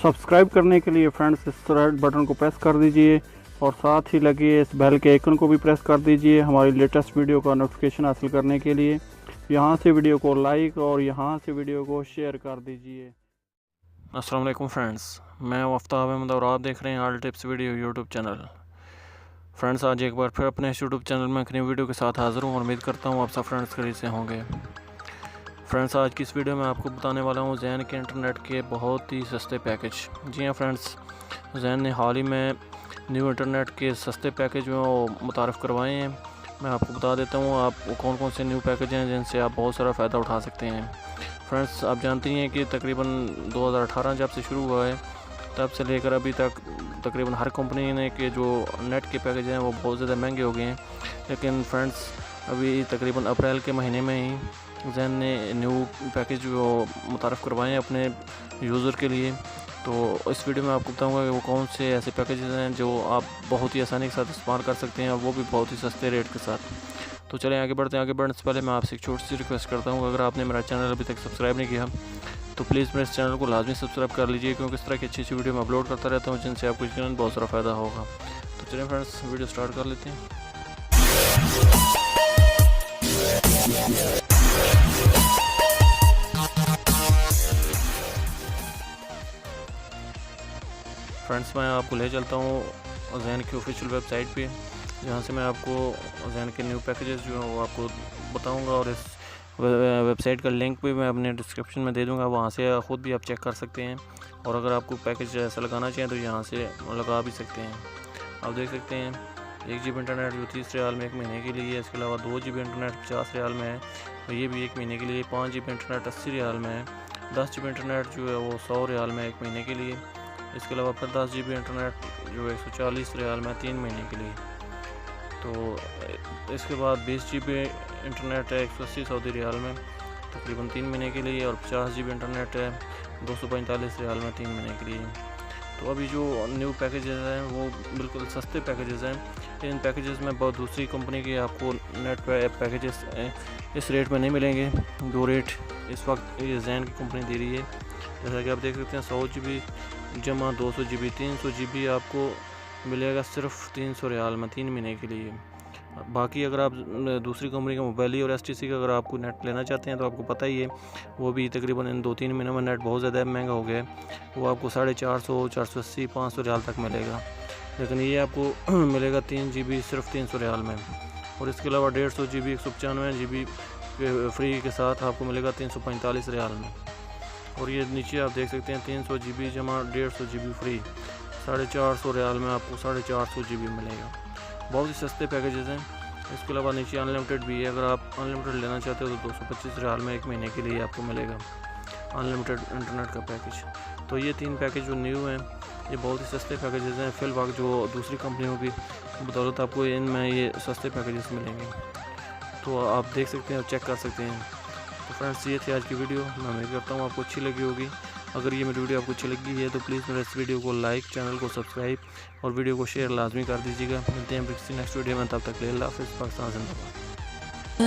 Subscribe करने के लिए फ्रेंड्स इस रेड बटन को प्रेस कर दीजिए और साथ ही लगे इस बेल के आइकन को भी प्रेस कर दीजिए हमारी लेटेस्ट वीडियो का नोटिफिकेशन हासिल करने के लिए। यहाँ से वीडियो को लाइक और यहाँ से वीडियो को शेयर कर दीजिए। अस्सलाम वालेकुम फ्रेंड्स, मैं आफ्ताब अहमद और आप देख रहे हैं all tips video YouTube channel. Friends आज एक बार फिर अपने इस यूट्यूब चैनल में एक नई वीडियो के साथ हाज़िर हूँ और उम्मीद करता हूँ आप सब फ्रेंड्स खरीद से होंगे। फ्रेंड्स आज की इस वीडियो में आपको बताने वाला हूँ ज़ैन के इंटरनेट के बहुत ही सस्ते पैकेज। जी हाँ फ्रेंड्स, ज़ैन ने हाल ही में न्यू इंटरनेट के सस्ते पैकेज में वो मुतारफ़ करवाए हैं। मैं आपको बता देता हूँ आप कौन कौन से न्यू पैकेज हैं जिनसे आप बहुत सारा फ़ायदा उठा सकते हैं। फ्रेंड्स आप जानती हैं कि तकरीबन 2018 जब से शुरू हुआ है तब से लेकर अभी तक तकरीबन हर कंपनी ने के जो नेट के पैकेज हैं वो बहुत ज़्यादा महंगे हो गए हैं। लेकिन फ्रेंड्स अभी तकरीबन अप्रैल के महीने में ही ज़ैन ने न्यू पैकेज वो मुतारफ़ करवाए हैं अपने यूज़र के लिए। तो इस वीडियो में आपको बताऊंगा कि वो कौन से ऐसे पैकेजेस हैं जो आप बहुत ही आसानी के साथ इस्तेमाल कर सकते हैं और वो भी बहुत ही सस्ते रेट के साथ। तो चलें आगे बढ़ते हैं। आगे बढ़ने से पहले मैं आपसे एक छोटी सी रिक्वेस्ट करता हूँ, अगर आपने मेरा चैनल अभी तक सब्सक्राइब नहीं किया तो प्लीज़ मेरे इस चैनल को लाजमी सब्सक्राइब कर लीजिए, क्योंकि इस तरह की अच्छी अच्छी वीडियो मैं अपलोड करता रहता हूँ जिनसे आपको यकीनन बहुत सारा फ़ायदा होगा। तो चलिए फ्रेंड्स वीडियो स्टार्ट कर लेते हैं। फ्रेंड्स मैं आपको ले चलता हूँ ज़ैन की ऑफिशियल वेबसाइट पे, जहाँ से मैं आपको ज़ैन के न्यू पैकेजेस जो हैं वो आपको बताऊँगा और इस वेबसाइट का लिंक भी मैं अपने डिस्क्रिप्शन में दे दूँगा, वहाँ से ख़ुद भी आप चेक कर सकते हैं। और अगर आपको पैकेज ऐसा लगाना चाहिए तो यहाँ से लगा भी सकते हैं। आप देख सकते हैं 1 GB इंटरनेट जो 30 रियाल में 1 महीने के लिए है। इसके अलावा 2 GB इंटरनेट 50 रियाल में है, तो ये भी 1 महीने के लिए। 5 GB इंटरनेट 80 रियाल में है। 10 GB इंटरनेट जो है वो 100 रियाल में 1 महीने के लिए। इसके अलावा फिर 10 GB इंटरनेट जो 140 रियाल में 3 महीने के लिए। तो इसके बाद 20 GB इंटरनेट है 180 सऊदी रियाल में तकरीबन 3 महीने के लिए, और 50 GB इंटरनेट है 245 रियाल में 3 महीने के लिए। तो अभी जो न्यू पैकेजेस हैं वो बिल्कुल सस्ते पैकेजेस हैं। इन पैकेजेस में बहुत दूसरी कंपनी के आपको नेट पैकेजेस इस रेट में नहीं मिलेंगे जो रेट इस वक्त ये ज़ैन की कंपनी दे रही है। जैसा कि आप देख सकते हैं 100 GB जमा 200 GB 300 GB आपको मिलेगा सिर्फ 300 रियाल में 3 महीने के लिए। बाकी अगर आप दूसरी कंपनी का मोबाइल और STC का अगर आपको नेट लेना चाहते हैं तो आपको पता ही है वो भी तकरीबन इन 2-3 महीनों में नेट बहुत ज़्यादा महंगा हो गया है। वो आपको 450, 480, 500 रियाल तक मिलेगा, लेकिन ये आपको मिलेगा 3 GB सिर्फ 300 रियाल में। और इसके अलावा 150 GB 195 GB फ्री के साथ आपको मिलेगा 345 रियाल में। और ये नीचे आप देख सकते हैं 300 GB जमा 150 GB फ्री 450 रियाल में आपको 450 GB मिलेगा। बहुत ही सस्ते पैकेजेस हैं। इसके अलावा नीचे अनलिमिटेड भी है, अगर आप अनलिमिटेड लेना चाहते हो तो 225 रियाल में 1 महीने के लिए आपको मिलेगा अनलिमिटेड इंटरनेट का पैकेज। तो ये 3 पैकेज जो न्यू हैं ये बहुत ही सस्ते पैकेजेस हैं। फिलहाल जो दूसरी कंपनियों की बदौलत आपको इनमें ये सस्ते पैकेजेस मिलेंगे, तो आप देख सकते हैं और चेक कर सकते हैं। तो फ्रेंड्स ये थी आज की वीडियो, मैं उम्मीद करता हूँ आपको अच्छी लगी होगी। अगर ये मेरी वीडियो आपको अच्छी लगी है तो प्लीज़ मेरे इस वीडियो को लाइक, चैनल को सब्सक्राइब और वीडियो को शेयर लाजमी कर दीजिएगा। मिलते हैं किसी नेक्स्ट वीडियो में, तब तक के लिए अल्लाह हाफ़िज़। पाकिस्तान जिंदाबाद।